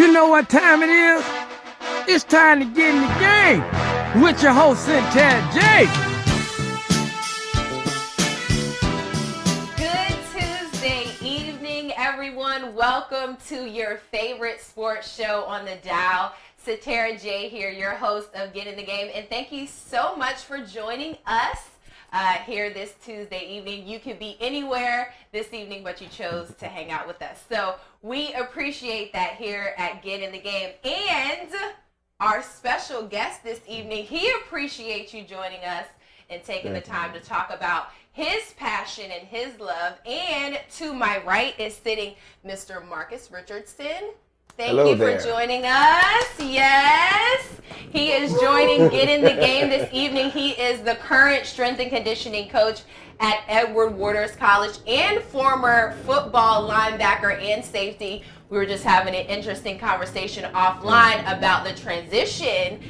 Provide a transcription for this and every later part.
You know what time it is? It's time to get in the game with your host, Cynthia J. Good Tuesday evening, everyone. Welcome to your favorite sports show on the dial. Satara J here, your host of Get in the Game, and thank you so much for joining us here this Tuesday evening. You could be anywhere this evening, but you chose to hang out with us. So we appreciate that here at Get in the Game. And our special guest this evening, he appreciates you joining us and taking the time to talk about his passion and his love. And to my right is sitting Mr. Marcus Richardson. Thank you for joining us. Yes. He is joining Get in the Game this evening. He is the current strength and conditioning coach at Edward Waters College and former football linebacker and safety. We were just having an interesting conversation offline about the transition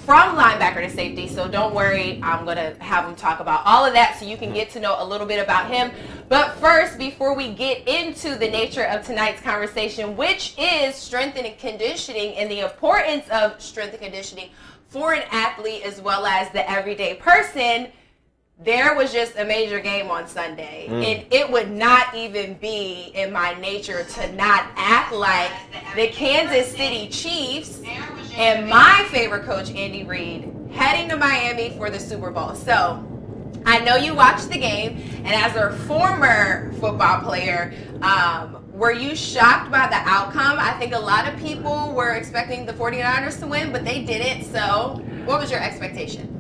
from linebacker to safety, so don't worry, I'm going to have him talk about all of that so you can get to know a little bit about him. But first, before we get into the nature of tonight's conversation, which is strength and conditioning and the importance of strength and conditioning for an athlete as well as the everyday person, there was just a major game on Sunday, and it would not even be in my nature to not act like the Kansas City Chiefs and my favorite coach, Andy Reid, heading to Miami for the Super Bowl. So I know you watched the game, and as a former football player, were you shocked by the outcome? I think a lot of people were expecting the 49ers to win, but they didn't. So what was your expectation?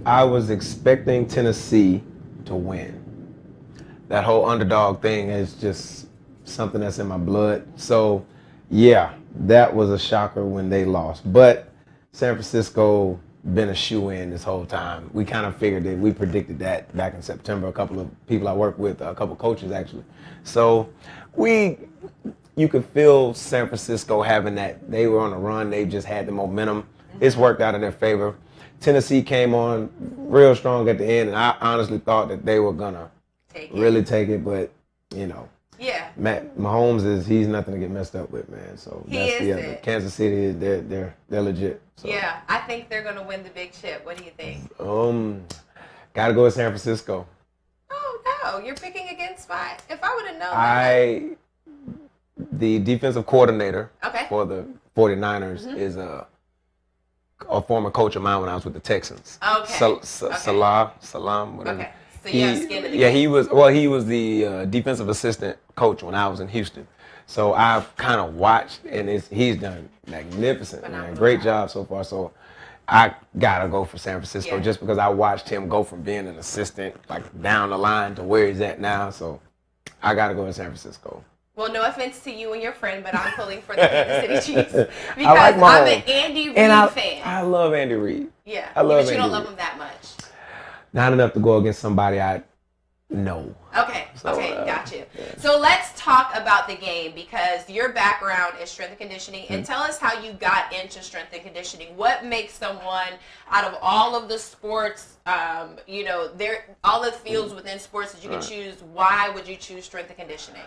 I was expecting Tennessee to win. That whole underdog thing is just something that's in my blood. So, yeah, that was a shocker when they lost. But San Francisco been a shoe-in this whole time. We kind of figured it. We predicted that back in September. A couple of people I work with, a couple of coaches actually. So you could feel San Francisco having that. They were on a run. They just had the momentum. It's worked out in their favor. Tennessee came on real strong at the end, and I honestly thought that they were gonna really take it, but you know, Mahomes he's nothing to get messed up with, man. So that's the other. Kansas City, they're legit. So. Yeah, I think they're gonna win the big chip. What do you think? Gotta go with San Francisco. Oh no, you're picking against my. If I would have known. The defensive coordinator for the 49ers is a former coach of mine when I was with the Texans. Salam, whatever. Okay. So you have skin in the game. He was the defensive assistant coach when I was in Houston. So I've kind of watched, and he's done magnificent, man. Great job so far. So I gotta go for San Francisco just because I watched him go from being an assistant like down the line to where he's at now. So I gotta go to San Francisco. Well, no offense to you and your friend, but I'm pulling for the Kansas City Chiefs because I'm an Andy Reid fan. I love Andy Reid. Yeah, I love but you Andy don't love Reid. him that much. Not enough to go against somebody I know. Okay, got you. Yeah. So let's talk about the game because your background is strength and conditioning, and tell us how you got into strength and conditioning. What makes someone out of all of the sports, all the fields within sports that you can choose? Why would you choose strength and conditioning?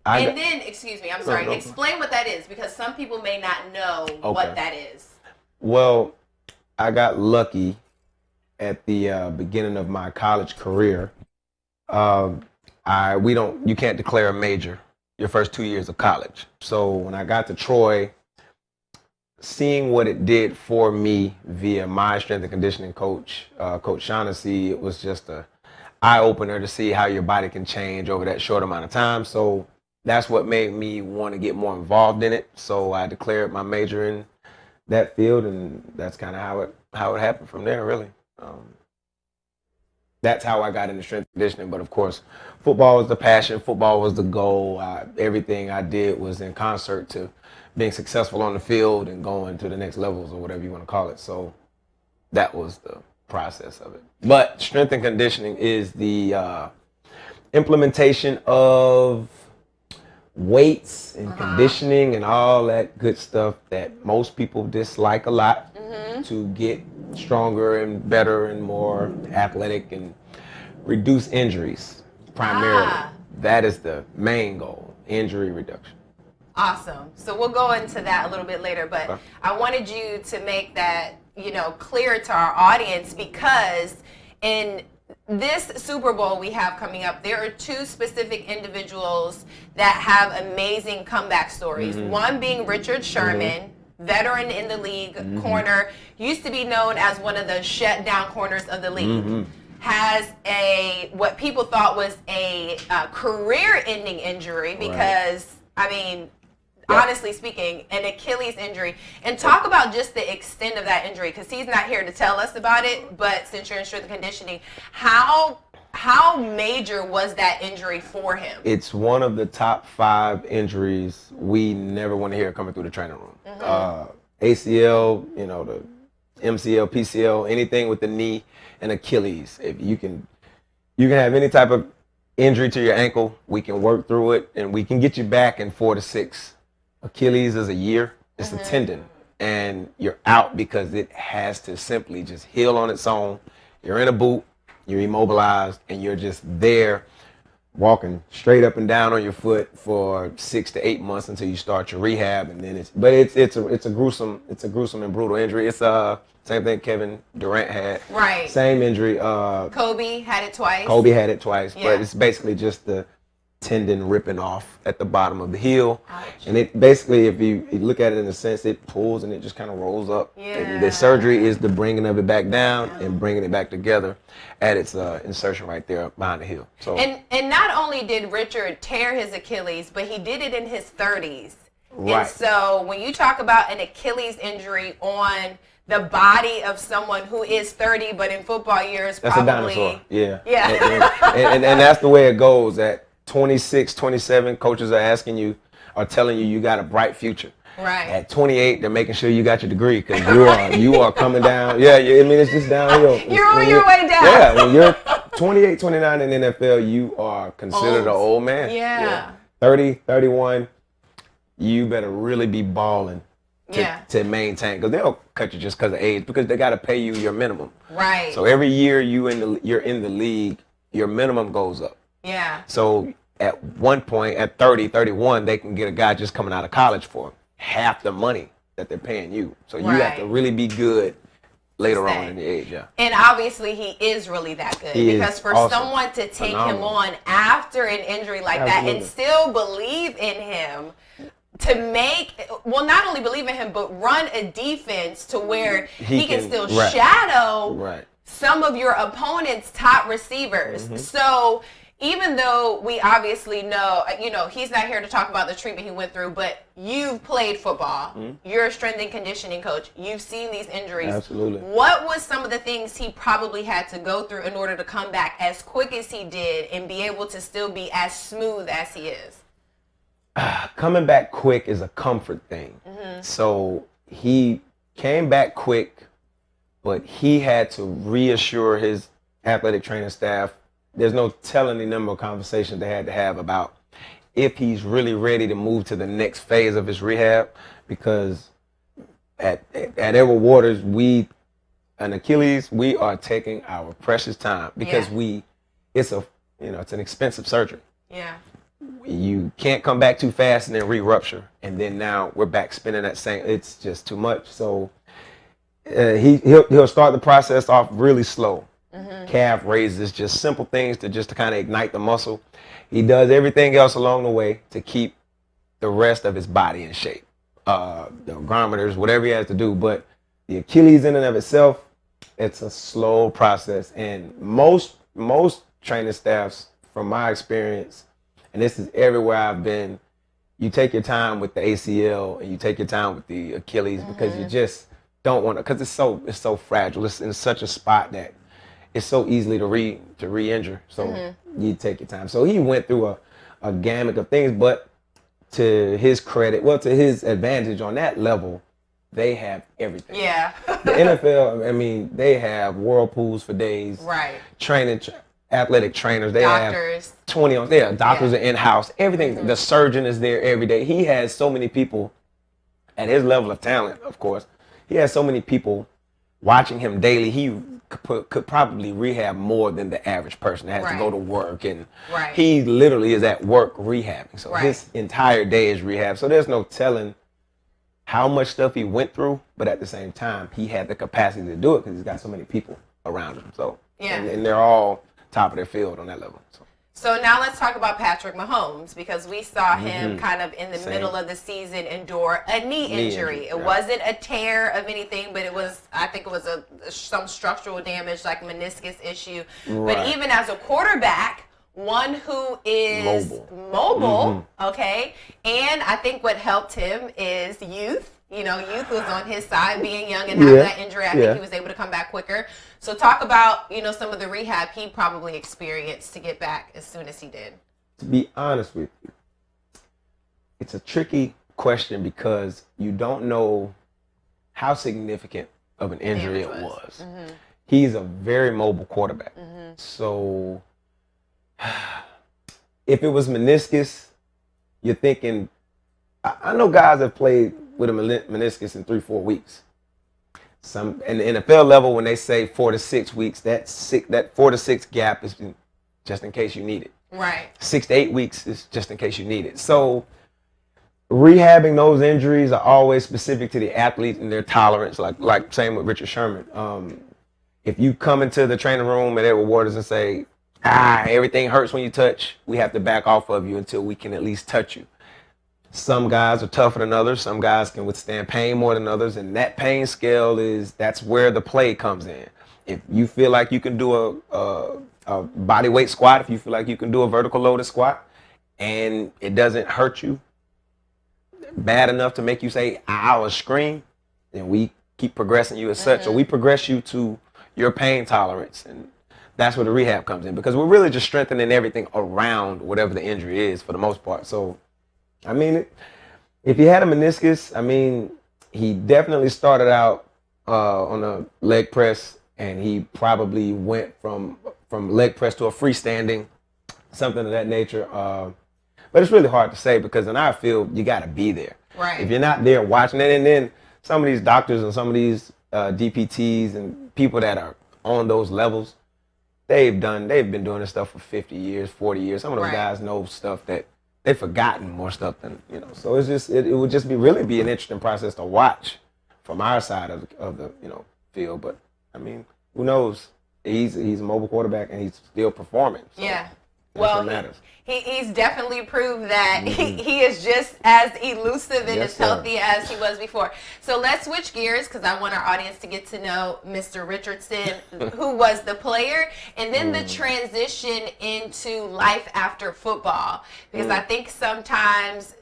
Explain what that is because some people may not know what that is. Well, I got lucky at the beginning of my college career. You can't declare a major your first 2 years of college. So when I got to Troy, seeing what it did for me via my strength and conditioning coach, Coach Shaughnessy, it was just a eye-opener to see how your body can change over that short amount of time. So that's what made me want to get more involved in it. So I declared my major in that field, and that's kind of how it happened from there, really. That's how I got into strength and conditioning. But of course, football was the passion. Football was the goal. Everything I did was in concert to being successful on the field and going to the next levels or whatever you want to call it. So that was the process of it. But strength and conditioning is the implementation of weights and conditioning and all that good stuff that most people dislike a lot to get stronger and better and more athletic and reduce injuries primarily. That is the main goal, injury reduction. Awesome. So we'll go into that a little bit later, but Okay. I wanted you to make that, clear to our audience, because in this Super Bowl we have coming up, there are two specific individuals that have amazing comeback stories. One being Richard Sherman, veteran in the league, corner, used to be known as one of the shutdown corners of the league. Has what people thought was a career-ending injury because, I mean, honestly speaking, an Achilles injury. And talk about just the extent of that injury, because he's not here to tell us about it, but since you're in strength and conditioning, how major was that injury for him? It's one of the top 5 injuries we never want to hear coming through the training room. ACL, the MCL, PCL, anything with the knee and Achilles. If you can have any type of injury to your ankle, we can work through it and we can get you back in 4 to 6. Achilles is a year. It's a tendon, and you're out because it has to simply just heal on its own. You're in a boot, you're immobilized, and you're just there walking straight up and down on your foot for 6 to 8 months until you start your rehab. And then it's a gruesome and brutal injury. It's same thing Kevin Durant had. Right. Same injury. Kobe had it twice. Yeah. But it's basically just the tendon ripping off at the bottom of the heel. Ouch. And it basically, if you look at it in a sense, it pulls and it just kind of rolls up. Yeah. And the surgery is the bringing of it back down and bringing it back together at its insertion right there behind the heel. So and not only did Richard tear his Achilles, but he did it in his 30s. Right. And so when you talk about an Achilles injury on the body of someone who is 30, but in football years that's probably... a dinosaur. Yeah. Yeah. And that's the way it goes. At 26, 27, coaches are telling you got a bright future. Right. At 28, they're making sure you got your degree because you are coming down. Yeah, I mean, it's just downhill. You're on your way down. Yeah, when you're 28, 29 in the NFL, you are considered an old man. Yeah. 30, 31, you better really be balling Yeah. to maintain, because they'll cut you just because of age, because they got to pay you your minimum. Right. So every year you're in the league, your minimum goes up. Yeah. So at one point, at 30, 31, they can get a guy just coming out of college for half the money that they're paying you. So you have to really be good later on in the age. Yeah. And obviously he is really that good, He because is for awesome. someone to take him Phenomenal. on after an injury like that and still believe in him, to not only believe in him, but run a defense to where he can still shadow some of your opponent's top receivers. So even though we obviously know, he's not here to talk about the treatment he went through, but you've played football. You're a strength and conditioning coach. You've seen these injuries. Absolutely. What was some of the things he probably had to go through in order to come back as quick as he did and be able to still be as smooth as he is? Coming back quick is a comfort thing. So he came back quick, but he had to reassure his athletic training staff. There's no telling the number of conversations they had to have about if he's really ready to move to the next phase of his rehab, because at Edward Waters, an Achilles, we are taking our precious time because it's an expensive surgery. Yeah. You can't come back too fast and then re-rupture, and then now we're back spinning that same. It's just too much. So he'll start the process off really slow. Calf raises, just simple things to kind of ignite the muscle. He does everything else along the way to keep the rest of his body in shape. The ergometers, whatever he has to do. But the Achilles in and of itself, it's a slow process. And most training staffs, from my experience, and this is everywhere I've been, you take your time with the ACL and you take your time with the Achilles because you just don't want to, because it's so fragile. It's in such a spot that it's so easily to re-injure. So you take your time. So he went through a gamut of things, but to his credit, to his advantage on that level, they have everything. Yeah. The NFL, I mean, they have whirlpools for days. Right. Training, athletic trainers. They Doctors. have 20 on there. Doctors are in-house. Everything. The surgeon is there every day. He has so many people at his level of talent, of course. He has so many people watching him daily, he could probably rehab more than the average person that has to go to work. And he literally is at work rehabbing. So his entire day is rehab. So there's no telling how much stuff he went through, but at the same time, he had the capacity to do it because he's got so many people around him. So, and they're all top of their field on that level. So now let's talk about Patrick Mahomes, because we saw him kind of in the middle of the season endure a knee injury. It wasn't a tear of anything, but it was, I think it was some structural damage, like meniscus issue. But even as a quarterback, one who is mobile, okay, and I think what helped him is youth. You know, youth was on his side, being young and having that injury. I think he was able to come back quicker. So talk about, you know, some of the rehab he probably experienced to get back as soon as he did. To be honest with you, it's a tricky question because you don't know how significant of an injury it was. He's a very mobile quarterback. So if it was meniscus, you're thinking, I know guys have played with a meniscus in 3-4 weeks. Some in the NFL level, when they say 4 to 6 weeks, that 4 to 6 gap is just in case you need it. Right. 6 to 8 weeks is just in case you need it. So rehabbing those injuries are always specific to the athlete and their tolerance. Like same with Richard Sherman. If you come into the training room at Edward Waters and say, everything hurts when you touch, we have to back off of you until we can at least touch you. Some guys are tougher than others. Some guys can withstand pain more than others. And that pain scale that's where the play comes in. If you feel like you can do a body weight squat, if you feel like you can do a vertical loaded squat, and it doesn't hurt you bad enough to make you say, ow, or scream, then we keep progressing you as such. So we progress you to your pain tolerance. And that's where the rehab comes in, because we're really just strengthening everything around whatever the injury is for the most part. So I mean, if he had a meniscus, I mean, he definitely started out on a leg press, and he probably went from leg press to a freestanding, something of that nature. But it's really hard to say, because in our field, you got to be there. Right. If you're not there watching it, and then some of these doctors and some of these DPTs and people that are on those levels, they've been doing this stuff for 50 years, 40 years. Some of those guys know stuff that they've forgotten more stuff than, you know. So it's just it would just be an interesting process to watch from our side of the field. But I mean, who knows? He's a mobile quarterback, and he's still performing. So well, he's definitely proved that he is just as elusive and as healthy as he was before. So let's switch gears, because I want our audience to get to know Mr. Richardson, who was the player, and then the transition into life after football. Because I think sometimes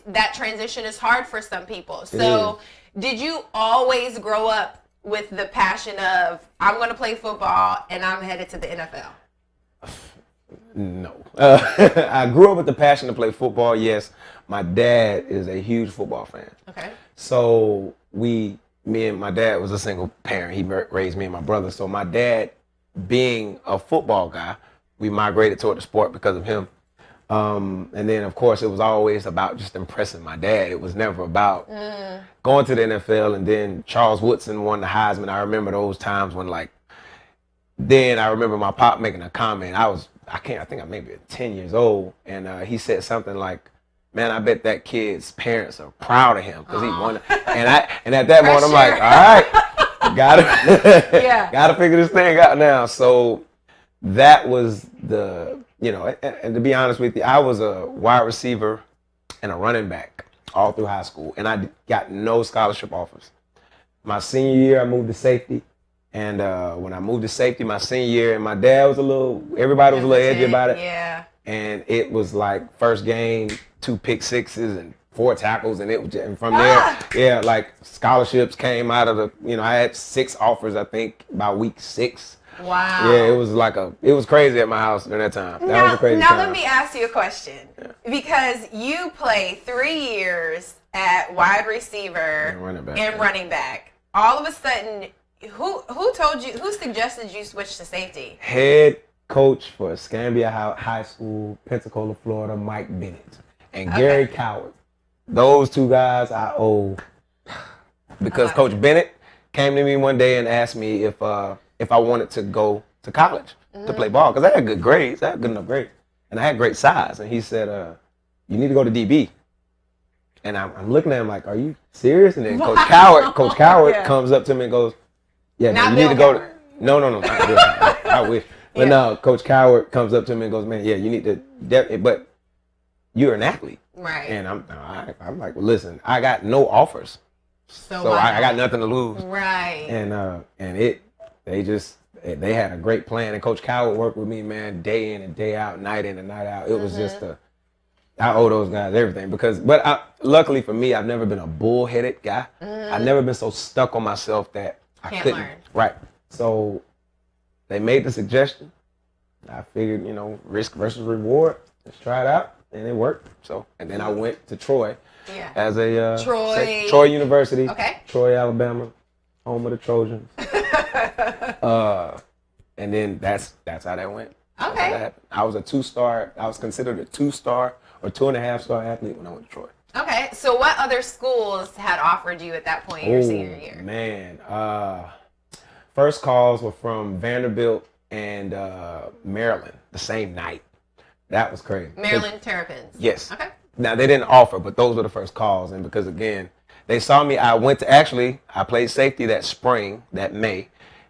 that transition is hard for some people. So did you always grow up with the passion of, I'm going to play football and I'm headed to the NFL? No. I grew up with the passion to play football, yes. My dad is a huge football fan. Okay. So me and my dad was a single parent. He raised me and my brother. So my dad, being a football guy, we migrated toward the sport because of him. And then, of course, it was always about just impressing my dad. It was never about going to the NFL. And then Charles Woodson won the Heisman. I remember those times when, then I remember my pop making a comment. I think I'm maybe 10 years old. And he said something like, man, I bet that kid's parents are proud of him because he won. And at that moment, I'm like, all right, gotta figure this thing out now. So that was and to be honest with you, I was a wide receiver and a running back all through high school, and I got no scholarship offers. My senior year, I moved to safety. And when I moved to safety my senior year, and my dad was everybody was a little edgy about it. Yeah. And it was like first game, 2 pick sixes and 4 tackles, and from there, scholarships came out of I had 6 offers, I think, by week 6. Wow. Yeah, it was crazy at my house during that time. That was a crazy time. Now let me ask you a question. Yeah. Because you played 3 years at wide receiver and running back. All of a sudden, who suggested you switch to safety? Head coach for Escambia High School, Pensacola, Florida, Mike Bennett, and Gary Coward. Those 2 guys I owe, because Coach Bennett, came to me one day and asked me if I wanted to go to college to play ball because I had good grades. I had good enough grades, and I had great size. And he said, "You need to go to DB." And I'm looking at him like, "Are you serious?" And then Coach Coward Yeah. comes up to me and goes, "Yeah, Not man, you need to go." Bill No, not Bill. I wish. But no, Coach Coward comes up to me and goes, "Man, yeah, you need to, but you're an athlete." Right. And I'm like, well, listen, I got no offers, so why I got nothing to lose. Right. And they had a great plan, and Coach Coward worked with me, man, day in and day out, night in and night out. It was just I owe those guys everything luckily for me, I've never been a bullheaded guy. I've never been so stuck on myself that I Can't couldn't. learn. Right. So they made the suggestion. I figured, risk versus reward. Let's try it out, and it worked. So, and then I went to Troy as a Troy University, Troy, Alabama, home of the Trojans. And then that's how that went. Okay. That happened. I was a 2-star. I was considered a 2-star or 2.5-star athlete when I went to Troy. Okay. So what other schools had offered you at that point in your senior year? Man, first calls were from Vanderbilt and Maryland the same night. That was crazy. Maryland Terrapins. Yes. Okay. Now they didn't offer, but those were the first calls, and because again, they saw me. I played safety that May,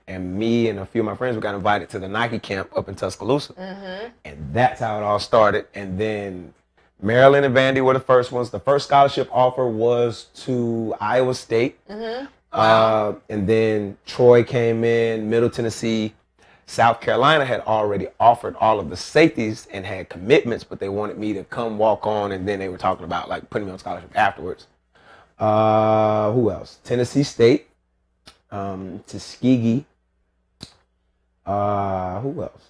and me and a few of my friends got invited to the Nike camp up in Tuscaloosa, and that's how it all started. And then Maryland and Vandy were the first ones. The first scholarship offer was to Iowa State, and then Troy came in, Middle Tennessee. South Carolina had already offered all of the safeties and had commitments, but they wanted me to come walk on, and then they were talking about like putting me on scholarship afterwards. Who else? Tennessee State, Tuskegee. Who else?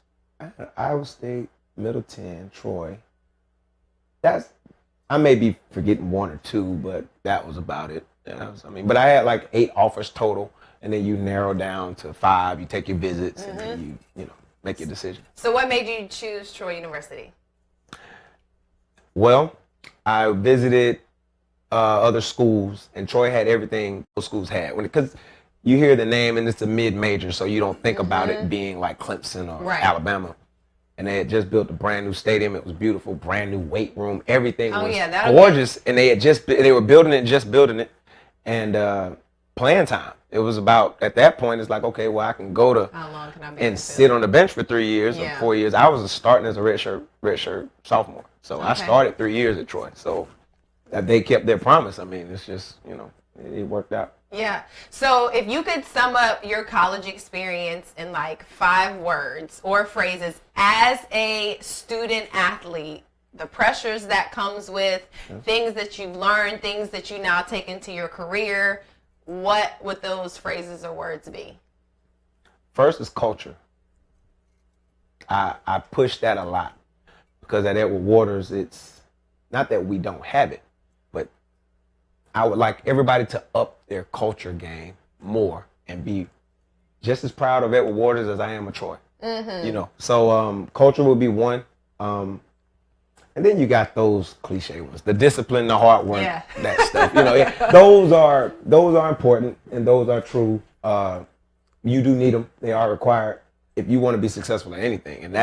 Iowa State, Middleton, Troy. I may be forgetting one or two, but that was about it. But I had like 8 offers total. And then you narrow down to 5. You take your visits, and then you make your decision. So what made you choose Troy University? Well, I visited other schools, and Troy had everything those schools had. Because you hear the name, and it's a mid-major, so you don't think about it being like Clemson or Alabama. And they had just built a brand new stadium. It was beautiful, brand new weight room. Everything was gorgeous, and they were building it, and playing time. It was about, at that point, it's like, okay, well, I can go to How long can I be and sit on the bench for 3 years or 4 years. I was starting as a redshirt sophomore. So I started 3 years at Troy. So they kept their promise. I mean, it's just, it worked out. Yeah. So if you could sum up your college experience in like 5 words or phrases as a student athlete, the pressures that comes with things that you've learned, things that you now take into your career, what would those phrases or words be? First is culture. I push that a lot because at Edward Waters, it's not that we don't have it, but I would like everybody to up their culture game more and be just as proud of Edward Waters as I am of Troy. So culture would be one. And then you got those cliche ones, the discipline, the hard work, that stuff. Those are important and those are true. You do need them; they are required if you want to be successful at anything. And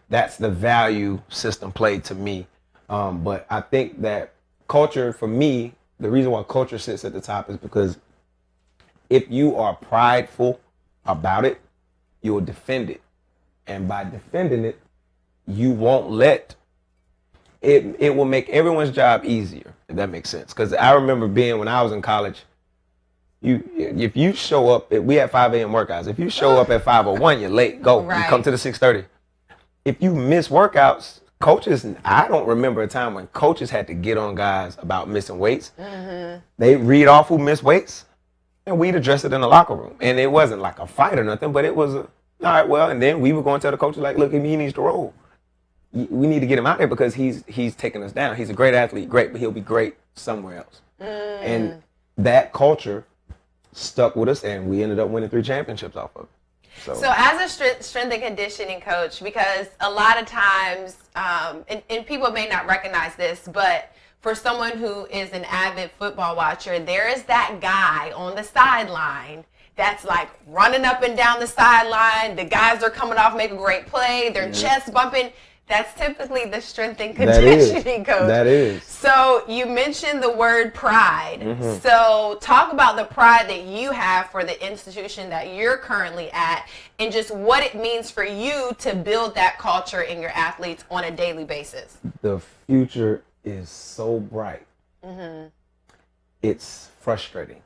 that's the value system played to me. But I think that culture, for me, the reason why culture sits at the top is because if you are prideful about it, you will defend it, and by defending it, you won't let. It will make everyone's job easier, if that makes sense. Because I remember when I was in college, if you show up, we had 5 a.m. workouts. If you show up at 5:01, you're late. Go. You come to the 6:30. If you miss workouts, coaches, I don't remember a time when coaches had to get on guys about missing weights. They read off who missed weights, and we'd address it in the locker room. And it wasn't like a fight or nothing, but it was all right, well, and then we were going to tell the coaches, like, look, he needs to roll. We need to get him out there because he's taking us down. He's a great athlete, great, but he'll be great somewhere else. And that culture stuck with us, and we ended up winning 3 championships off of it. So as a strength and conditioning coach, because a lot of times, and people may not recognize this, but for someone who is an avid football watcher, there is that guy on the sideline that's like running up and down the sideline. The guys are coming off, make a great play, their chest bumping. That's typically the strength and conditioning coach. That is. So you mentioned the word pride. So talk about the pride that you have for the institution that you're currently at, and just what it means for you to build that culture in your athletes on a daily basis. The future is so bright. It's frustrating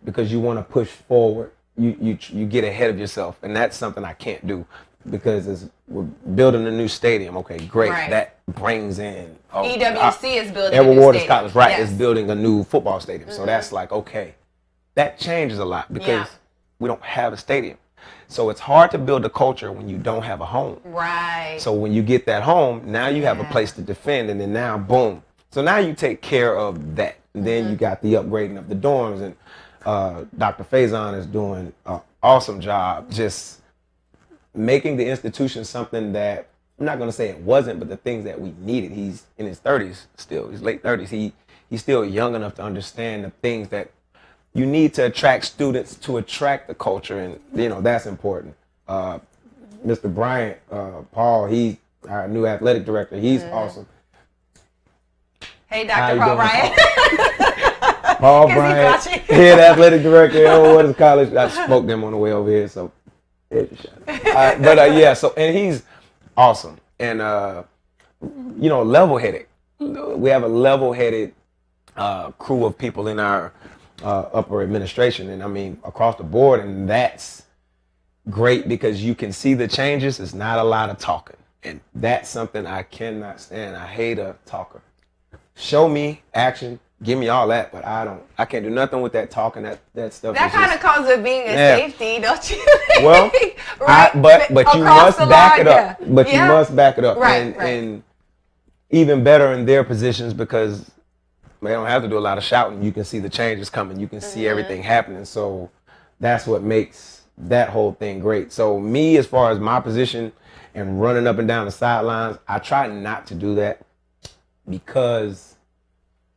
because you want to push forward. You get ahead of yourself, and that's something I can't do. Because we're building a new stadium. Okay, great. Right. That brings in EWC is building Edward a new Waters stadium. College, right? Yes. Is building a new football stadium. So that's like, okay, that changes a lot because we don't have a stadium. So it's hard to build a culture when you don't have a home. Right. So when you get that home, now you have a place to defend, and then now, boom. So now you take care of that. And then you got the upgrading of the dorms, and Dr. Faison is doing an awesome job just making the institution something that, I'm not going to say it wasn't, but the things that we needed. He's in his 30s still, his late 30s. He's still young enough to understand the things that you need to attract students to attract the culture, and that's important. Mr. Bryant, Paul, he's our new athletic director. He's awesome. Hey, Dr. Paul Bryant. Paul Bryant, head athletic director at Edward Waters College. I spoke to him on the way over here, so here's your shout out. Yeah, so, and he's awesome. And, level-headed. We have a level-headed crew of people in our upper administration, and I mean across the board, and that's great because you can see the changes. It's not a lot of talking, and that's something I cannot stand. I hate a talker. Show me action, give me all that, but I can't do nothing with that talking. That stuff. That kind of comes with being a safety, don't you? Well, right? but you must back it up. But you must back it up, right. And even better in their positions because they don't have to do a lot of shouting. You can see the changes coming. You can see everything happening. So that's what makes that whole thing great. So me, as far as my position and running up and down the sidelines, I try not to do that because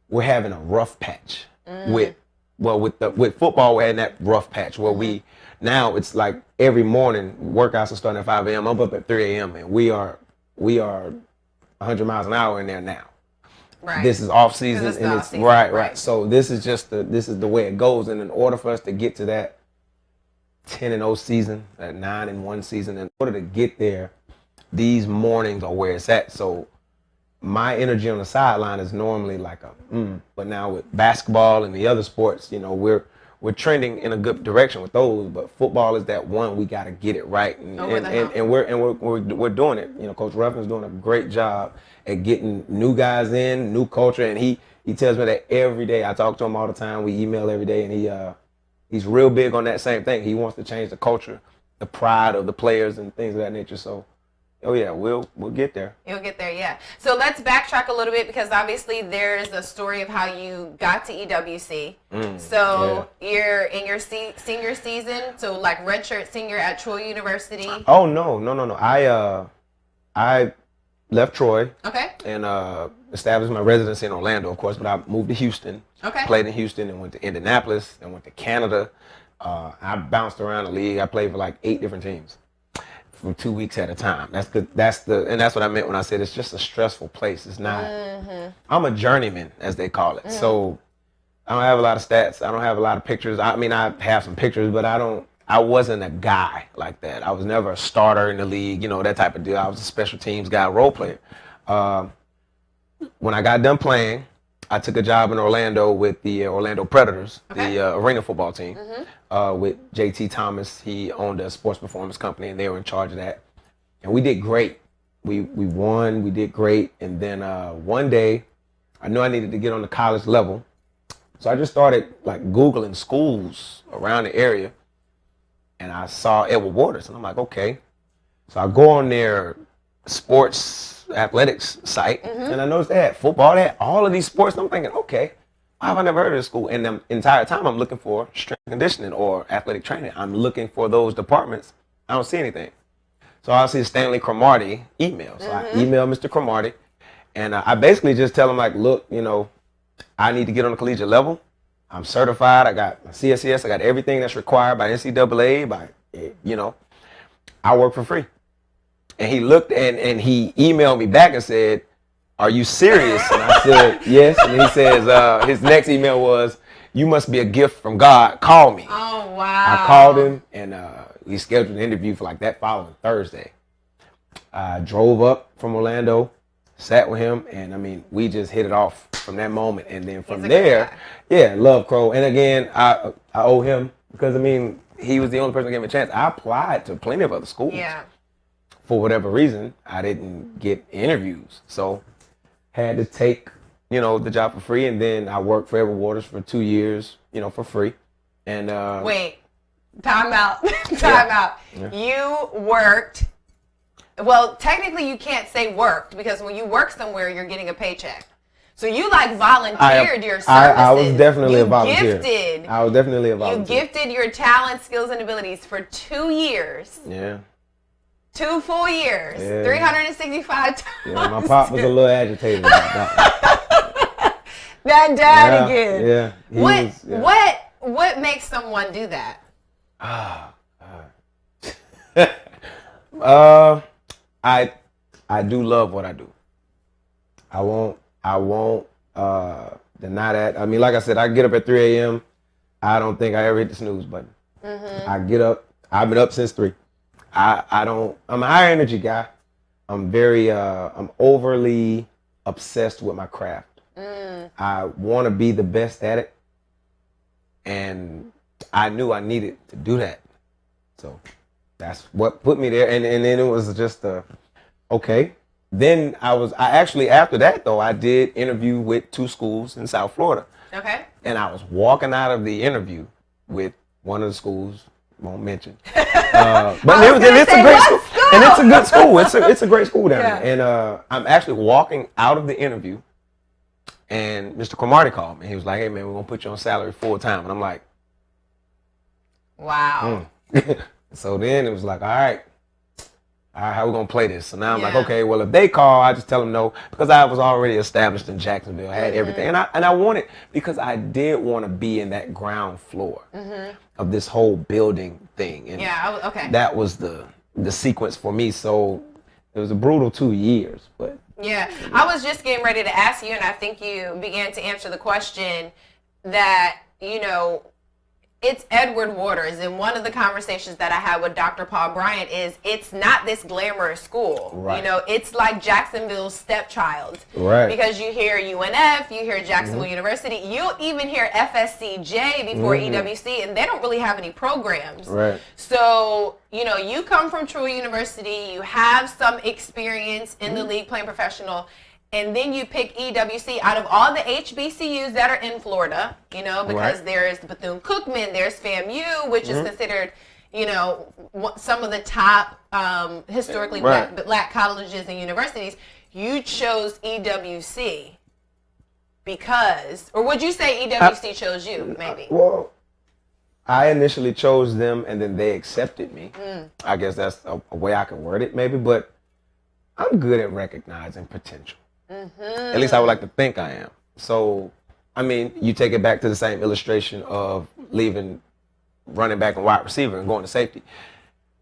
we're having a rough patch with football. We're having that rough patch where now it's like every morning workouts are starting at 5 a.m. I'm up at 3 a.m. and we are 100 miles an hour in there now. Right. This is off season, and it's season. Right. So this is the way it goes. And in order for us to get to that 10-0 season, that 9-1 season, in order to get there, these mornings are where it's at. So my energy on the sideline is normally like but now with basketball and the other sports, we're trending in a good direction with those. But football is that one we got to get it right, and we're doing it. Coach Ruffin's doing a great job at getting new guys in, new culture, and he tells me that every day. I talk to him all the time. We email every day, and he's real big on that same thing. He wants to change the culture, the pride of the players, and things of that nature. So. Oh yeah, we'll get there. You'll get there, yeah. So let's backtrack a little bit because obviously there's a story of how you got to EWC. You're in your senior season, so like redshirt senior at Troy University. Oh no. I left Troy. Okay. And established my residency in Orlando, of course, but I moved to Houston. Okay. Played in Houston and went to Indianapolis and went to Canada. I bounced around the league. I played for like 8 different teams. From 2 weeks at a time. That's what I meant when I said it's just a stressful place. It's not. I'm a journeyman, as they call it. So I don't have a lot of stats. I don't have a lot of pictures. I mean, I have some pictures, but I wasn't a guy like that. I was never a starter in the league, that type of deal. I was a special teams guy, role player. When I got done playing, I took a job in Orlando with the Orlando Predators, the arena football team, with JT Thomas. He owned a sports performance company, and they were in charge of that. And we did great. We won. We did great. And then one day, I knew I needed to get on the college level. So I just started like Googling schools around the area. And I saw Edward Waters. And I'm like, okay. So I go on their sports athletics site, and I noticed they had football, they had all of these sports, and I'm thinking, okay, why have I never heard of this school? And the entire time I'm looking for strength and conditioning or athletic training. I'm looking for those departments. I don't see anything. So I see Stanley Cromartie email. So I emailed Mr. Cromartie, And I basically just tell them like, look, I need to get on the collegiate level. I'm certified. I got my CSCS. I got everything that's required by NCAA. I work for free. And he looked and he emailed me back and said, are you serious? And I said, yes. And he says, his next email was, you must be a gift from God. Call me. Oh, wow. I called him and we scheduled an interview for like that following Thursday. I drove up from Orlando, sat with him, and I mean, we just hit it off from that moment. And then from there, love Crow. And again, I owe him because I mean, he was the only person that gave me a chance. I applied to plenty of other schools. Yeah. For whatever reason, I didn't get interviews. So had to take, the job for free. And then I worked for Edward Waters for 2 years, for free. And wait, time out. Yeah. You worked. Well, technically you can't say worked because when you work somewhere, you're getting a paycheck. So you like volunteered your services. I was definitely a volunteer. Gifted. I was definitely a volunteer. You gifted your talent, skills, and abilities for 2 years. Yeah. 2 full years. Yeah. 365 times. Yeah, my pop was a little agitated about that. That dad again. Yeah. What makes someone do that? I do love what I do. I won't deny that. I mean, like I said, I get up at 3 a.m. I don't think I ever hit the snooze button. Mm-hmm. I get up. I've been up since 3. I'm a high energy guy. I'm I'm overly obsessed with my craft. I want to be the best at it. And I knew I needed to do that. So that's what put me there. And then it was just okay. Then I actually, after that though, I did interview with 2 schools in South Florida. Okay. And I was walking out of the interview with one of the schools, won't mention. But it's a great school. And it's a good school. It's a great school down there. And I'm actually walking out of the interview and Mr. Cromartie called me. He was like, hey man, we're gonna put you on salary full time. And I'm like, wow. So then it was like, all right, how we gonna play this? So now I'm like, okay, well if they call, I just tell them no, because I was already established in Jacksonville, I had everything, and I wanted, because I did want to be in that ground floor of this whole building thing, and that was the sequence for me. So it was a brutal 2 years, but I was just getting ready to ask you, and I think you began to answer the question that it's Edward Waters, and one of the conversations that I had with Dr. Paul Bryant is it's not this glamorous school. Right. It's like Jacksonville's stepchild. Right. Because you hear UNF, you hear Jacksonville University, you even hear FSCJ before EWC, and they don't really have any programs. Right. So, you come from Troy University, you have some experience in the league playing professional, and then you pick EWC out of all the HBCUs that are in Florida, because there's Bethune-Cookman, there's FAMU, which is considered, some of the top historically black colleges and universities. You chose EWC because, or would you say EWC chose you, maybe? Well, I initially chose them and then they accepted me. I guess that's a way I can word it, maybe, but I'm good at recognizing potential. At least I would like to think I am. So, I mean, you take it back to the same illustration of leaving running back and wide receiver and going to safety.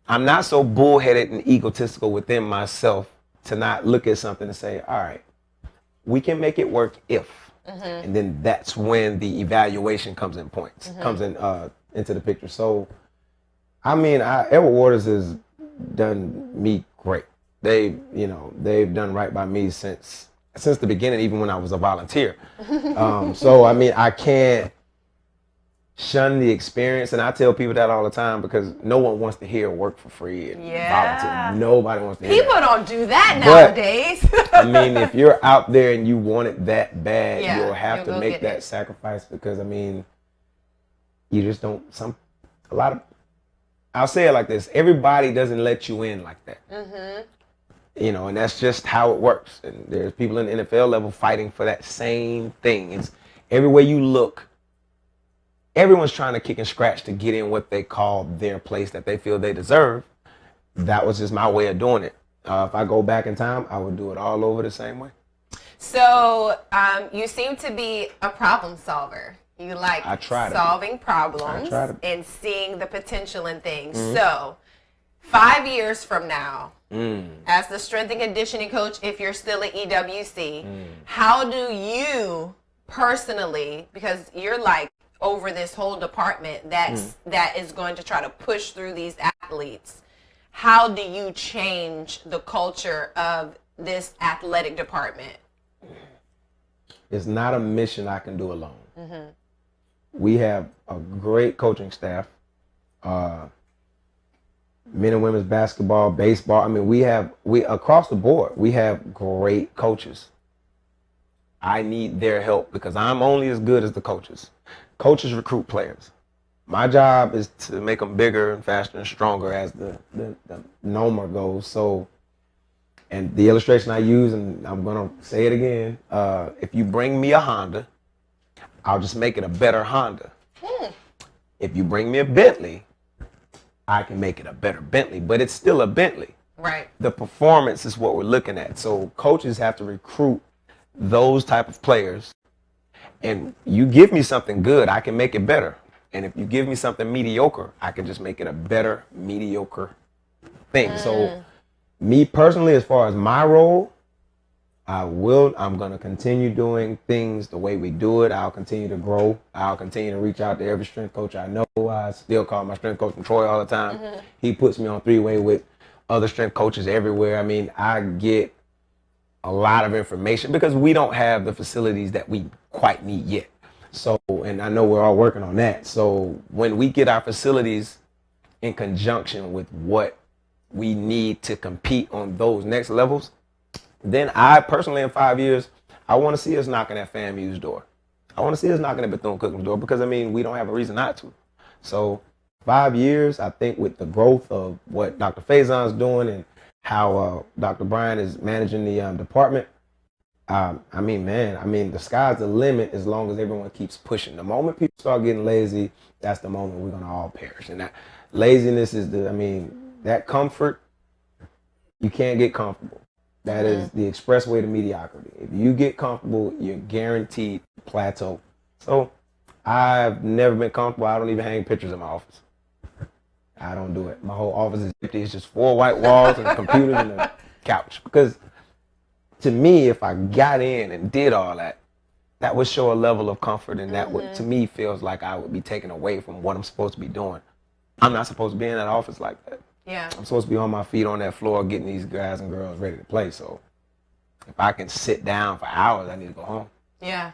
I'm not so bullheaded and egotistical within myself to not look at something and say, all right, we can make it work if. And then that's when the evaluation comes in into the picture. So, I mean, Edward Waters has done me great. They've done right by me since the beginning, even when I was a volunteer. So, I mean, I can't shun the experience, and I tell people that all the time because no one wants to hear work for free and volunteer. Nobody wants to hear People don't do that nowadays. I mean, if you're out there and you want it that bad, you'll have to make that sacrifice because, I mean, you just don't, I'll say it like this, everybody doesn't let you in like that. And that's just how it works. And there's people in the NFL level fighting for that same thing. It's everywhere you look, everyone's trying to kick and scratch to get in what they call their place that they feel they deserve. That was just my way of doing it. If I go back in time, I would do it all over the same way. So you seem to be a problem solver. You like solving problems and seeing the potential in things. So 5 years from now, as the strength and conditioning coach, if you're still at EWC, how do you personally, because you're like over this whole department that is going to try to push through these athletes, how do you change the culture of this athletic department? It's not a mission I can do alone. We have a great coaching staff, men and women's basketball, baseball. I mean, we across the board, we have great coaches. I need their help because I'm only as good as the coaches. Coaches recruit players. My job is to make them bigger and faster and stronger as the NOMA goes. So, and the illustration I use, and I'm going to say it again, if you bring me a Honda, I'll just make it a better Honda. If you bring me a Bentley, I can make it a better Bentley, but it's still a Bentley. Right. The performance is what we're looking at. So coaches have to recruit those type of players. And you give me something good, I can make it better. And if you give me something mediocre, I can just make it a better mediocre thing. So me personally, as far as my role, I'm going to continue doing things the way we do it. I'll continue to grow. I'll continue to reach out to every strength coach I know. I still call my strength coach from Troy all the time. He puts me on three-way with other strength coaches everywhere. I mean, I get a lot of information because we don't have the facilities that we quite need yet. So, and I know we're all working on that. So when we get our facilities in conjunction with what we need to compete on those next levels, then I personally, in 5 years, I want to see us knocking at FAMU's door. I want to see us knocking at Bethune-Cookman's door because, I mean, we don't have a reason not to. So 5 years, I think with the growth of what Dr. Faison's doing and how Dr. Bryan is managing the department, I mean, the sky's the limit as long as everyone keeps pushing. The moment people start getting lazy, that's the moment we're going to all perish. And that laziness is that comfort, you can't get comfortable. That is the expressway to mediocrity. If you get comfortable, you're guaranteed plateau. So I've never been comfortable. I don't even hang pictures in my office. I don't do it. My whole office is empty. It's just 4 white walls and computers and a couch. Because to me, if I got in and did all that, that would show a level of comfort, and that would, to me, feels like I would be taken away from what I'm supposed to be doing. I'm not supposed to be in that office like that. Yeah. I'm supposed to be on my feet on that floor getting these guys and girls ready to play. So if I can sit down for hours, I need to go home. Yeah.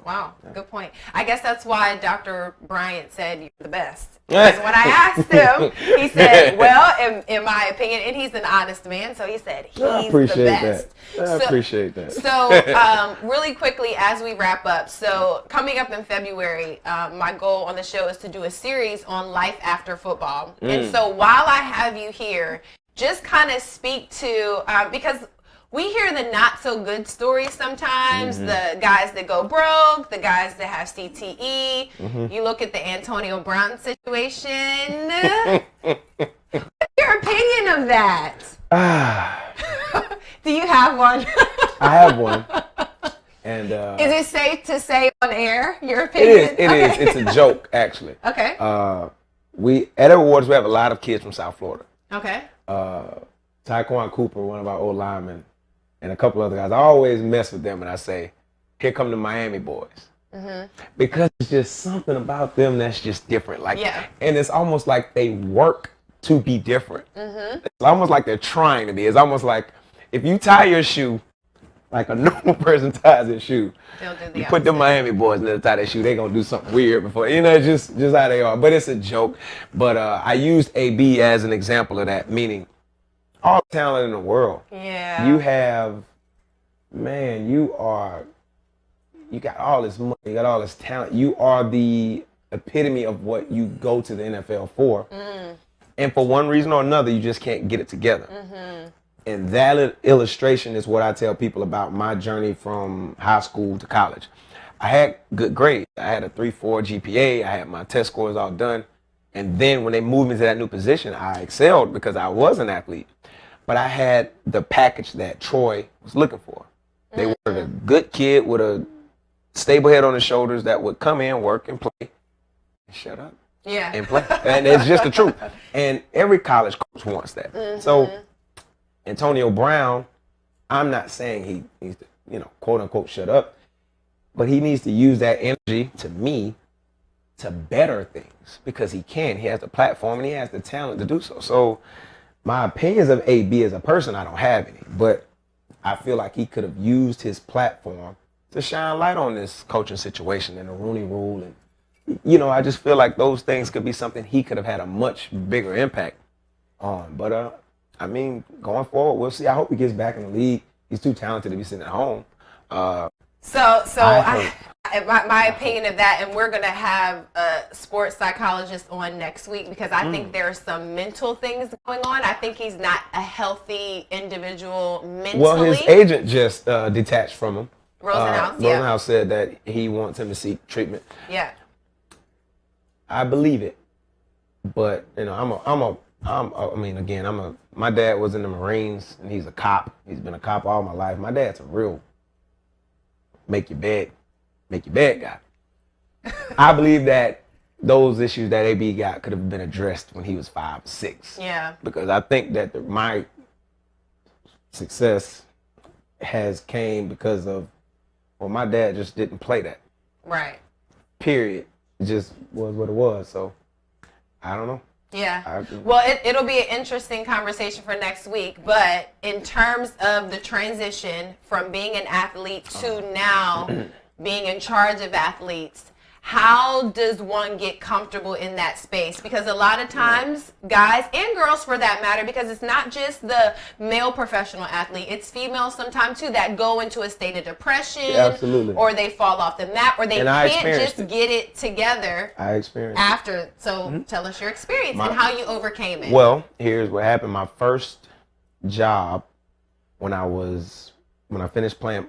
Wow. Yeah. Good point. I guess that's why Dr. Bryant said you're the best. Because when I asked him, he said, well, in my opinion, and he's an honest man, so he said he's the best. I appreciate that. So really quickly as we wrap up, so coming up in February, my goal on the show is to do a series on life after football. And so while I have you here, just kind of speak to, because we hear the not so good stories sometimes, the guys that go broke, the guys that have CTE. You look at the Antonio Brown situation. What's your opinion of that? Do you have one? I have one. And is it safe to say on air your opinion? It is. It's a joke, actually. Okay. We at Awards, we have a lot of kids from South Florida. Okay. Tyquan Cooper, one of our old linemen, and a couple other guys. I always mess with them and I say, here come the Miami boys. Because it's just something about them that's just different. And it's almost like they work to be different. It's almost like they're trying to be. It's almost like if you tie your shoe like a normal person ties their shoe, you put the Miami boys in there to tie their shoe, they're going to do something weird before, just how they are. But it's a joke. But I used AB as an example of that, meaning all the talent in the world. Yeah. You have, you got all this money, you got all this talent. You are the epitome of what you go to the NFL for. And for one reason or another, you just can't get it together. And that illustration is what I tell people about my journey from high school to college. I had good grades. I had a 3.4 GPA. I had my test scores all done. And then when they moved me to that new position, I excelled because I was an athlete. But I had the package that Troy was looking for. They wanted a good kid with a stable head on his shoulders that would come in, work, and play, and shut up. Yeah. And play. And it's just the truth. And every college coach wants that. So Antonio Brown, I'm not saying he needs to, quote unquote, shut up, but he needs to use that energy, to me, to better things, because he can. He has the platform and he has the talent to do so. So my opinions of AB as a person, I don't have any, but I feel like he could have used his platform to shine light on this coaching situation and the Rooney Rule. And, I just feel like those things could be something he could have had a much bigger impact on. But, going forward, we'll see. I hope he gets back in the league. He's too talented to be sitting at home. My opinion of that, and we're going to have a sports psychologist on next week, because I think there's some mental things going on. I think he's not a healthy individual mentally. Well, his agent just detached from him. Rosenhaus, Rosenhaus said that he wants him to seek treatment. Yeah. I believe it, but my dad was in the Marines and he's a cop. He's been a cop all my life. My dad's a real make your bed guy. I believe that those issues that AB got could have been addressed when he was 5 or 6. Yeah. Because I think that my success has came because of, my dad just didn't play that. Right. Period. It just was what it was. So I don't know. Yeah. Well, it'll be an interesting conversation for next week. But in terms of the transition from being an athlete to now being in charge of athletes, how does one get comfortable in that space? Because a lot of times, guys and girls for that matter, because it's not just the male professional athlete, it's females sometimes too that go into a state of depression. Yeah, absolutely. Or they fall off the map, or they can't just get it together. I experienced after. So tell us your experience and how you overcame it. Well, here's what happened. My first job when I finished playing,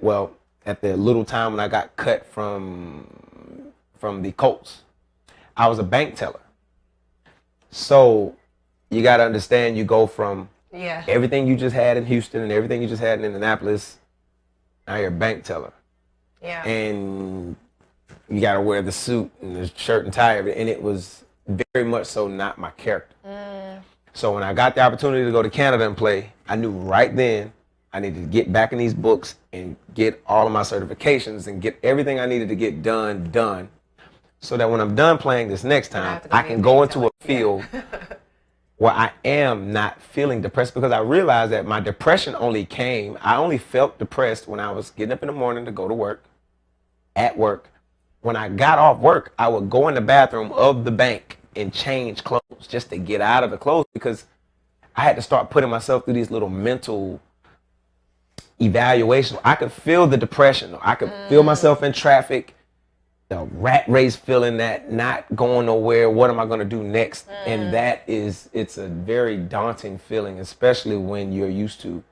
at the little time when I got cut from the Colts, I was a bank teller. So you got to understand, you go from everything you just had in Houston and everything you just had in Indianapolis, now you're a bank teller. Yeah. And you got to wear the suit and the shirt and tie, and it was very much so not my character. So when I got the opportunity to go to Canada and play, I knew right then I needed to get back in these books and get all of my certifications and get everything I needed to get done, so that when I'm done playing this next time, I can go into a field where I am not feeling depressed, because I realized that my depression I only felt depressed when I was getting up in the morning to go to work, at work. When I got off work, I would go in the bathroom of the bank and change clothes just to get out of the clothes, because I had to start putting myself through these little mental evaluations. I could feel the depression. I could feel myself in traffic, the rat race feeling, that not going nowhere. What am I going to do next? And it's a very daunting feeling, especially when you're used to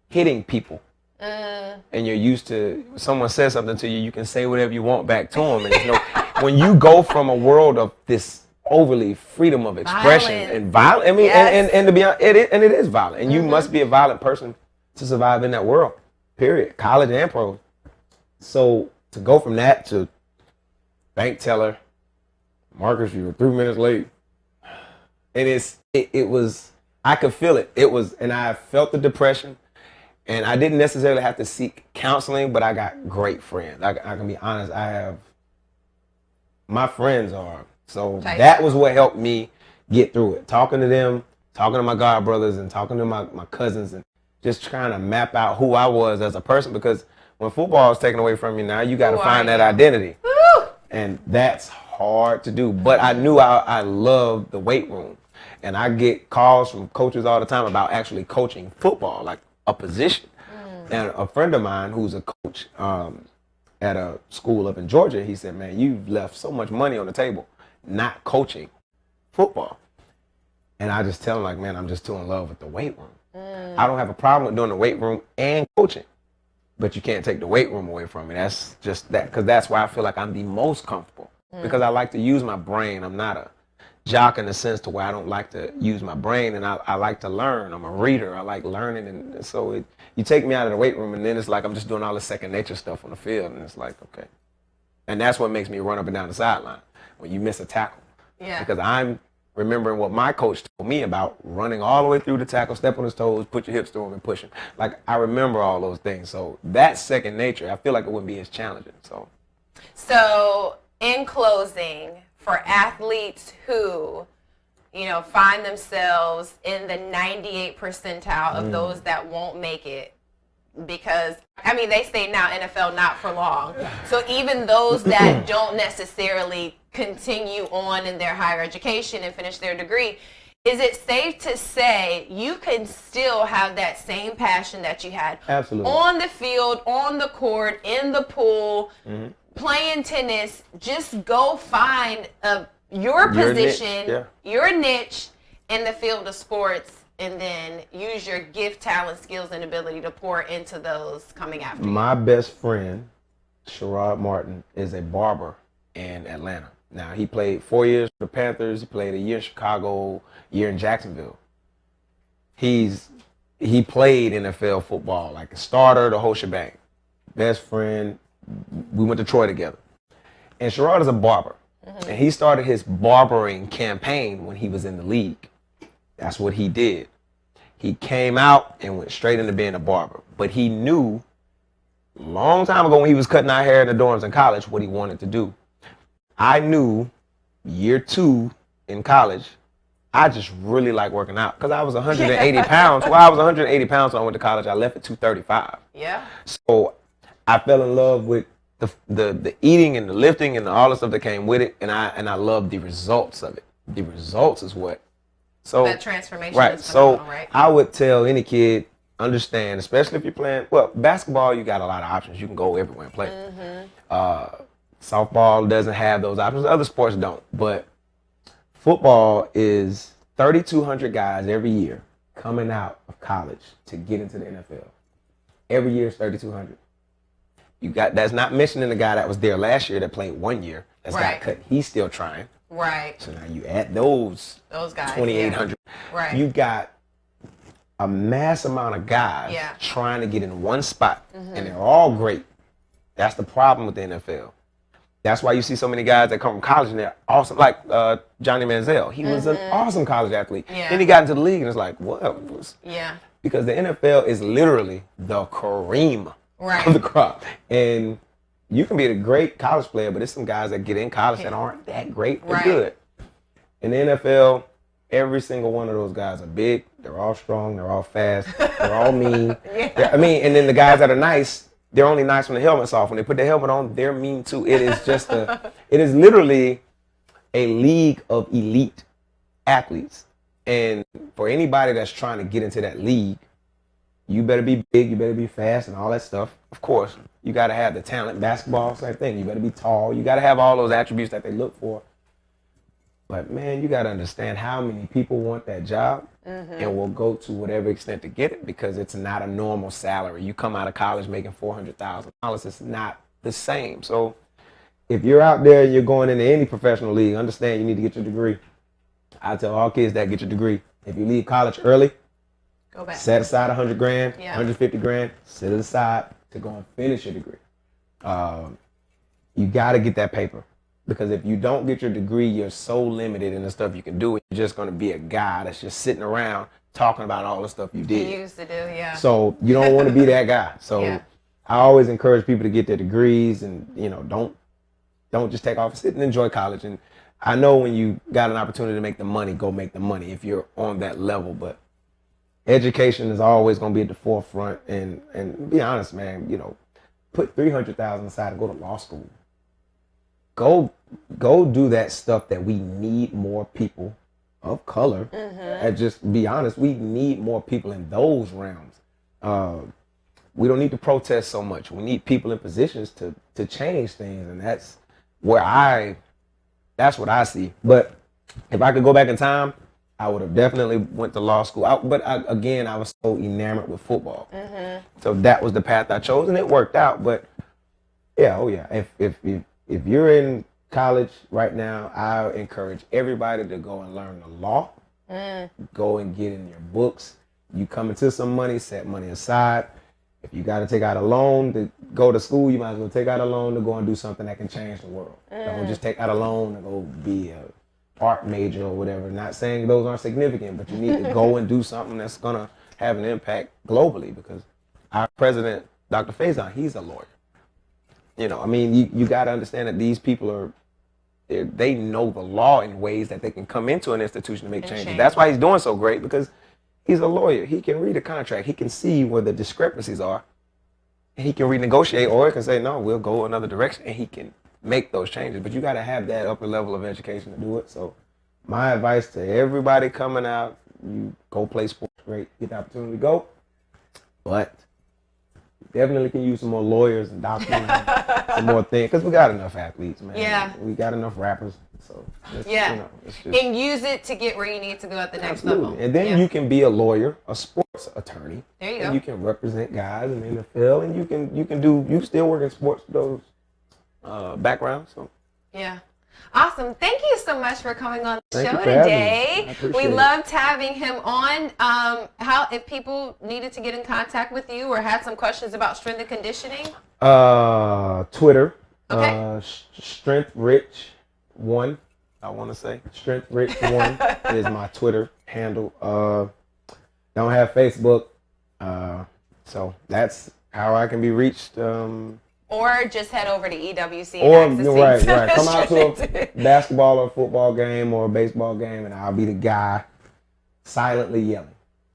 hitting people. And you're used to, someone says something to you, you can say whatever you want back to them. And when you go from a world of this overly freedom of expression and violence, and to be honest, it is violent. And you must be a violent person to survive in that world, period, college and pro. So to go from that to bank teller, Marcus, you were 3 minutes late. And it was, I could feel it. And I felt the depression, and I didn't necessarily have to seek counseling, but I got great friends. I can be honest, my friends are. So that was what helped me get through it. Talking to them, talking to my god brothers, and talking to my cousins, and just trying to map out who I was as a person, because when football is taken away from you now, you got to find that identity. Woo! And that's hard to do. But I knew I loved the weight room. And I get calls from coaches all the time about actually coaching football, like a position. And a friend of mine who's a coach at a school up in Georgia, he said, man, you've left so much money on the table not coaching football. And I just tell him, like, man, I'm just too in love with the weight room. I don't have a problem with doing the weight room and coaching, but you can't take the weight room away from me. That's just that, because that's why I feel like I'm the most comfortable, because I like to use my brain. I'm not a jock in the sense to where I don't like to use my brain, and I like to learn. I'm a reader. I like learning, and so you take me out of the weight room, and then it's like I'm just doing all the second nature stuff on the field, and it's like, okay. And that's what makes me run up and down the sideline when you miss a tackle. Yeah. Because I'm remembering what my coach told me about running all the way through the tackle, step on his toes, put your hips through him, and push him. Like, I remember all those things. So that's second nature. I feel like it wouldn't be as challenging. So in closing, for athletes who, find themselves in the 98th percentile of those that won't make it, because, they say now NFL not for long. So even those that don't necessarily continue on in their higher education and finish their degree, is it safe to say you can still have that same passion that you had Absolutely. On the field, on the court, in the pool, playing tennis? Just go find your position, your niche in the field of sports, and then use your gift, talent, skills, and ability to pour into those coming after you. My best friend, Sherrod Martin, is a barber in Atlanta. Now, he played 4 years for the Panthers. He played a year in Chicago, a year in Jacksonville. He played NFL football, like a starter, the whole shebang. Best friend. We went to Troy together. And Sherrod is a barber. And he started his barbering campaign when he was in the league. That's what he did. He came out and went straight into being a barber. But he knew a long time ago when he was cutting our hair in the dorms in college what he wanted to do. I knew year 2 in college, I just really like working out because I was 180 pounds. Well, I was 180 pounds when I went to college. I left at 235. Yeah. So I fell in love with the eating and the lifting and all the stuff that came with it, and I loved the results of it. The results is what. So that transformation right. is phenomenal, So right? I would tell any kid, understand, especially if you're playing, well, basketball, you got a lot of options. You can go everywhere and play. Softball doesn't have those options. Other sports don't. But football is 3,200 guys every year coming out of college to get into the NFL. Every year is 3,200. That's not mentioning the guy that was there last year that played 1 year. That's got cut. He's still trying. Right. So now you add those guys, 2,800. Yeah. Right. You got a mass amount of guys trying to get in one spot, and they're all great. That's the problem with the NFL. That's why you see so many guys that come from college and they're awesome, like Johnny Manziel. He was an awesome college athlete. Yeah. Then he got into the league and it's like, what? Yeah. Because the NFL is literally the cream of the crop. And you can be a great college player, but there's some guys that get in college that aren't that great. They're good. In the NFL, every single one of those guys are big. They're all strong. They're all fast. They're all mean. And then the guys that are nice, they're only nice when the helmet's off. When they put the helmet on, they're mean too. It is just it is literally a league of elite athletes. And for anybody that's trying to get into that league, you better be big, you better be fast and all that stuff. Of course, you got to have the talent. Basketball, same thing. You better be tall. You got to have all those attributes that they look for. But, man, you got to understand how many people want that job and will go to whatever extent to get it because it's not a normal salary. You come out of college making $400,000. It's not the same. So if you're out there and you're going into any professional league, understand you need to get your degree. I tell all kids that get your degree. If you leave college early, go back. Set aside $100,000, $150,000, set it aside to go and finish your degree. You got to get that paper. Because if you don't get your degree, you're so limited in the stuff you can do. You're just going to be a guy that's just sitting around talking about all the stuff you did. You used to do, yeah. So you don't want to be that guy. So I always encourage people to get their degrees and, don't just take off. Sit and enjoy college. And I know when you got an opportunity to make the money, go make the money if you're on that level. But education is always going to be at the forefront. And be honest, man, put $300,000 aside and go to law school. Go do that stuff that we need more people of color. And just be honest, we need more people in those realms. We don't need to protest so much. We need people in positions to change things, and that's what I see. But if I could go back in time, I would have definitely went to law school. I was so enamored with football. So that was the path I chose, and it worked out. But if you're in college right now, I encourage everybody to go and learn the law. Go and get in your books. You come into some money, set money aside. If you got to take out a loan to go to school, you might as well take out a loan to go and do something that can change the world. Don't just take out a loan to go be a art major or whatever. Not saying those aren't significant, but you need to go and do something that's going to have an impact globally, because our president, Dr. Faison, he's a lawyer. You know, I mean, you got to understand that these people they know the law in ways that they can come into an institution to make changes. That's why he's doing so great, because he's a lawyer. He can read a contract. He can see where the discrepancies are. And he can renegotiate, or he can say, no, we'll go another direction, and he can make those changes. But you got to have that upper level of education to do it. So my advice to everybody coming out, you go play sports, great, get the opportunity to go. But definitely can use some more lawyers and doctors and some more things, because we got enough athletes, man. Yeah. We got enough rappers. So it's, Yeah. you know, it's just, And use it to get where you need to go at the next absolutely. level. And then you can be a lawyer, a sports attorney. There you and go. you can represent guys in the NFL, and you still work in sports, those backgrounds. So Yeah. Awesome. Thank you so much for coming on the Thank show you for having me. I today. appreciate We it. loved having him on. If people needed to get in contact with you or had some questions about strength and conditioning? Twitter, Okay. Strength Rich 1. I want to say Strength Rich 1 is my Twitter handle. Don't have Facebook, so that's how I can be reached. Or just head over to EWC Or and right. Come out to a basketball or football game or a baseball game, and I'll be the guy silently yelling.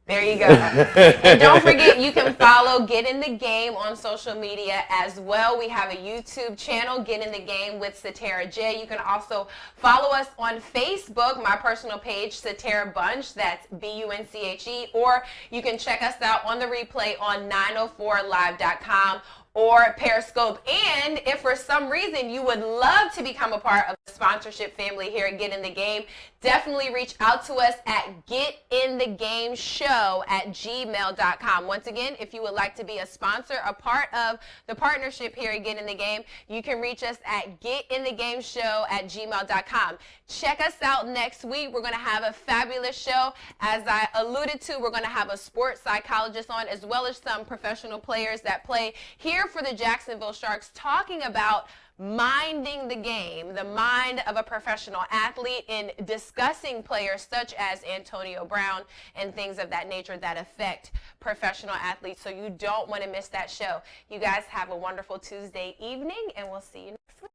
There you go. And don't forget, you can follow Get in the Game on social media as well. We have a YouTube channel, Get in the Game with Satara J. You can also follow us on Facebook, my personal page, Satara Bunch, that's BUNCHE, or you can check us out on the replay on 904live.com or Periscope. And if for some reason you would love to become a part of the sponsorship family here at Get in the Game, definitely reach out to us at getinthegameshow@gmail.com. Once again, if you would like to be a sponsor, a part of the partnership here at Get in the Game, you can reach us at getinthegameshow@gmail.com. Check us out next week. We're going to have a fabulous show. As I alluded to, we're going to have a sports psychologist on, as well as some professional players that play here for the Jacksonville Sharks, talking about minding the game, the mind of a professional athlete, in discussing players such as Antonio Brown and things of that nature that affect professional athletes. So you don't want to miss that show. You guys have a wonderful Tuesday evening, and we'll see you next week.